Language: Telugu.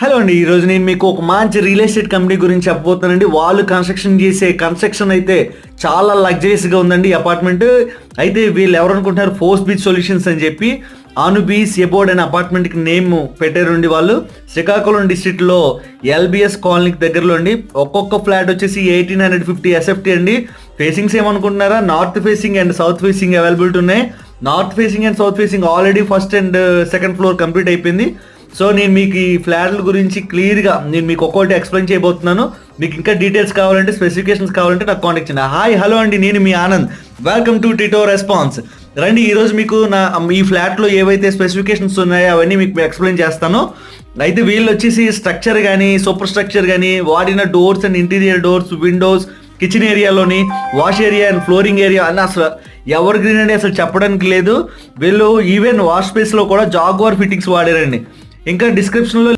హలో అండి, ఈరోజు నేను మీకు ఒక మంచి రియల్ ఎస్టేట్ కంపెనీ గురించి చెప్పబోతున్నానండి. వాళ్ళు కన్స్ట్రక్షన్ అయితే చాలా లగ్జరీస్గా ఉందండి. అపార్ట్మెంట్ అయితే వీళ్ళు ఎవరు అనుకుంటున్నారు, ఫోర్స్ బీచ్ సొల్యూషన్స్ అని చెప్పి ఆనుబీస్ ఎబోర్డ్ అనే అపార్ట్మెంట్కి నేమ్ పెట్టారండి. వాళ్ళు శ్రీకాకుళం డిస్ట్రిక్ట్లో ఎల్బిఎస్ కాలనీకి దగ్గరలో అండి. ఒక్కొక్క ఫ్లాట్ వచ్చేసి 1850 ఎస్ఎఫ్టీ అండి. ఫేసింగ్స్ ఏమనుకుంటున్నారా, north facing and south facing availability ఉన్నాయి. North facing and south facing already first and second floor complete అయిపోయింది. సో నేను మీకు ఈ ఫ్లాట్ల గురించి క్లియర్గా నేను మీకు ఒక్కొక్కటి ఎక్స్ప్లెయిన్ చేయబోతున్నాను. మీకు ఇంకా డీటెయిల్స్ కావాలంటే, స్పెసిఫికేషన్స్ కావాలంటే నాకు కాంటాక్ట్ చేయండి. హాయ్ హలో అండి, నేను మీ Anand. Welcome to Tito response. రండి, ఈరోజు మీకు ఈ ఫ్లాట్లో ఏవైతే స్పెసిఫికేషన్స్ ఉన్నాయో అవన్నీ మీకు ఎక్స్ప్లెయిన్ చేస్తాను. అయితే వీళ్ళు వచ్చేసి స్ట్రక్చర్ కానీ, సూపర్ స్ట్రక్చర్ కానీ, వాడిన doors and interior doors, windows, kitchen ఏరియాలోని wash area and flooring area అన్న అసలు ఎవర్ గ్రీన్ అని అసలు చెప్పడానికి లేదు. వీళ్ళు ఈవెన్ వాష్ స్పేస్లో కూడా జాగ్వార్ ఫిట్టింగ్స్ వాడారండి. ఇంకా డిస్క్రిప్షన్లో